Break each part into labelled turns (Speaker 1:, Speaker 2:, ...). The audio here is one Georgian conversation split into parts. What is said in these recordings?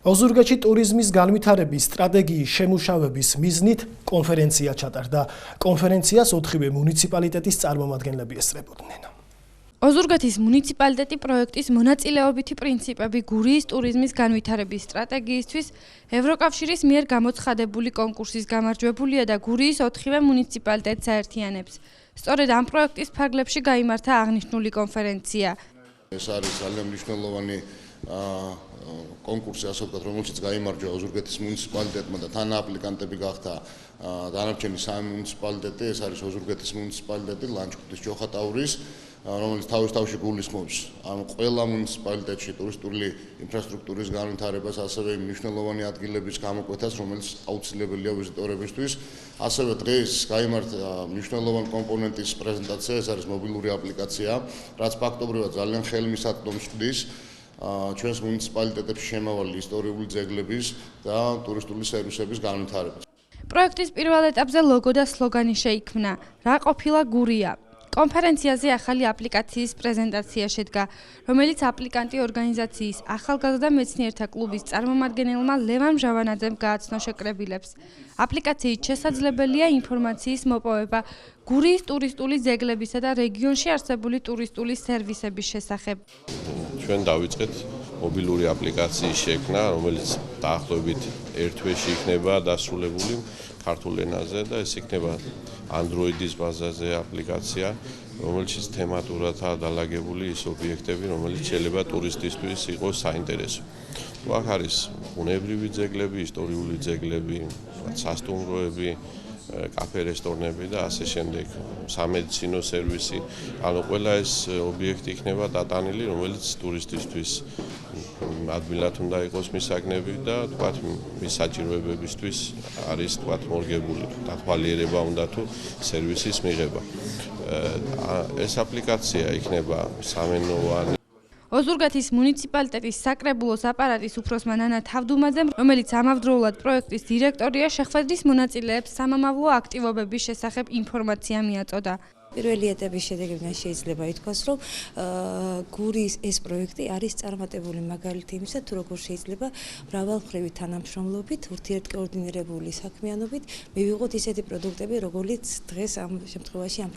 Speaker 1: ოზურგეთში ტურიზმის განვითარების სტრატეგიის შემუშავების მიზნით კონფერენცია ჩატარდა. კონფერენციას 4-ვე მუნიციპალიტეტის წარმომადგენლები ესწრებოდნენ.
Speaker 2: ოზურგეთის მუნიციპალიტეტი პროექტის მონაწილეობითი პრინციპები გურიის ტურიზმის განვითარების სტრატეგიისთვის ევროკავშირის მიერ გამოცხადებული კონკურსის გამარჯვებულია და გურიის 4-ვე მუნიციპალიტეტს აერთიანებს. სწორედ ამ პროექტის ფარგლებში გაიმართა აღნიშნული კონფერენცია.
Speaker 3: ეს არის ძალიან მნიშვნელოვანი კონკურსი, ასე ვთქვათ, რომელშიც გაიმარჯვა ოზურგეთის მუნიციპალიტეტმა და თანააპლიკანტები გახდა დანარჩენი 3 მუნიციპალიტეტი. ეს არის ოზურგეთის მუნიციპალიტეტი, ლანჩხუთის, ჯოხატაურის, რომელიც თავის თავში გულისხმობს ყველა მუნიციპალიტეტში ტურისტული ინფრასტრუქტურის განვითარებას, ასევე მნიშვნელოვანი ადგილების გამოკვეთას, რომელიც აუცილებელია ვიზიტორებისთვის. ასევე დღეს გაიმართა მნიშვნელოვანი კომპონენტის პრეზენტაცია, ეს არის მობილური აპლიკაცია, რაც ფაქტობრივად ძალიან ხელმისაწვდომს ხდის ჩვენს მუნიციპალიტეტებში შემავალი ისტორიული ძეგლების და ტურისტული სერვისების განვითარებას.
Speaker 2: პროექტის პირველ ეტაპზე ლოგო და სლოგანი შეიქმნა. რა ყოფილა გურია? კონფერენციაზე ახალი აპლიკაციის პრეზენტაცია შედგა, რომელიც აპლიკანტი ორგანიზაციის ახალგაზრდა მეცნიერთა კლუბის წარმომადგენელმა ლევან ჟავანაძემ გააცნო შეკრებილებს. აპლიკაციით შესაძლებელია ინფორმაციის მოპოვება გურიის ტურისტული ძეგლებისა და რეგიონში არსებული ტურისტული სერვისების შესახებ.
Speaker 4: ჩვენ დავიწყეთ მობილური აპლიკაციის შექმნა, რომელიც დაახლოებით 1 თვეში იქნება დასრულებული ქართულ ენაზე და ეს იქნება Android-ის ბაზაზე აპლიკაცია, რომელშიც თემატურადაა დალაგებული ის ობიექტები, რომელიც შეიძლება ტურისტისთვის იყოს საინტერესო. აქ არის ბუნებრივი ძეგლები, ისტორიული ძეგლები, სასტუმროები, კაფე, რესტორნები და ასე შემდეგ, სამედიცინო სერვისი. ანუ ყველა ეს ობიექტი იქნება დატანილი, რომელიც ტურისტისთვის ადვილად უნდა იყოს მისაგნები და თქვათ მის საჭიროებებისთვის არის თქვათ მორგებული, დათვალიერება უნდა თუ სერვისის მიღება. ეს აპლიკაცია იქნება სამენოვანი.
Speaker 2: ოზურგეთის მუნიციპალიტეტის საკრებულოს აპარატის უფროსმა ნანა თავდუმაძემ, რომელიც ამავდროულად პროექტის დირექტორია, შეხვედრის მონაწილეებს სამამავლო აქტივობების შესახებ ინფორმაცია მიაწოდა.
Speaker 5: პირველი ეტაპის შედეგებიდან შეიძლება ითქვას, რომ გურიის ეს პროექტი არის წარმატებული მაგალითი იმისა, თუ როგორ შეიძლება მრავალმხრივი თანამშრომლობით, ურთიერთკოორდინირებული საქმიანობით მივიღოთ ისეთი პროდუქტები, როგორც დღეს ამ შემთხვევაში ამ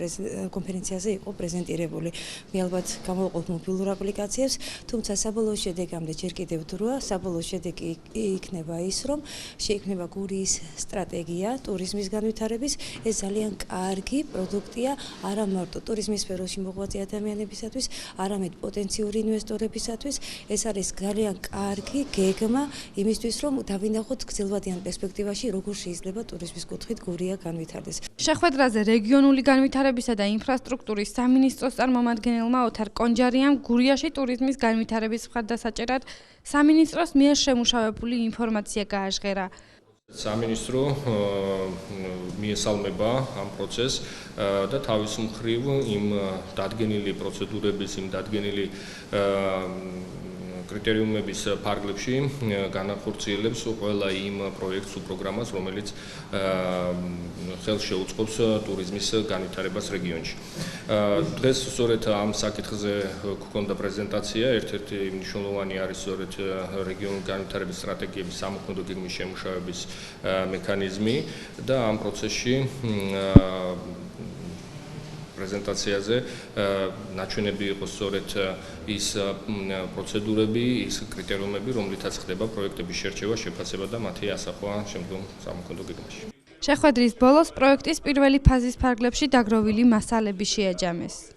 Speaker 5: კონფერენციაზე იყო პრეზენტირებული. მე ალბათ გამოვაყოთ მობილურ აპლიკაციებს, თუმცა საბოლოო შედეგამდე ჯერ კიდევ დროა, საბოლოო შედეგი იქნება ის, რომ შეიქმნება გურიის სტრატეგია ტურიზმის განვითარების. ეს ძალიან კარგი პროდუქტია არა მარტო ტურიზმის სფეროში მოღვაწე ადამიანებისათვის, არამედ პოტენციური ინვესტორებისათვის. ეს არის ძალიან კარგი გეგმა იმისთვის, რომ დავინახოთ გრძელვადიან პერსპექტივაში, როგორ შეიძლება ტურიზმის კუთხით გურია განვითარდეს.
Speaker 2: შეხვედრაზე რეგიონული განვითარებისა და ინფრასტრუქტურის სამინისტროს წარმომადგენელმა ოთარ კონჯარიამ გურიაში ტურიზმის განვითარების მხარდასაჭერად სამინისტროს მიერ შემუშავებული ინფორმაცია გააჟღერა.
Speaker 6: სამინისტრო მიესალმება ამ პროცესს და თავის მხრივ იმ დადგენილი პროცედურების, იმ დადგენილი კრიტერიუმების ფარგლებში განახორციელებს ყველა იმ პროექტს, უპროგრამას, რომელიც ხელს შეუწყობს ტურიზმის განვითარებას რეგიონში. დღეს სწორედ ამ საკითხზე გვქონდა პრეზენტაცია, ერთ-ერთი მნიშვნელოვანი არის სწორედ რეგიონული განვითარების სტრატეგიების სამოქმედო გეგმის შემუშავების მექანიზმი და ამ პროცესში პრეზენტაციაზე ნაჩვენები იყო სწორედ ის პროცედურები, ის კრიტერიუმები, რომლითაც ხდება პროექტების შერჩევა, შეფასება და მათი ასახვა შემდგომ სამოქმედო გეგმაში.
Speaker 2: შეხვედრის ბოლოს პროექტის პირველი ფაზის ფარგლებში დაგროვილი მასალები შეაჯამეს.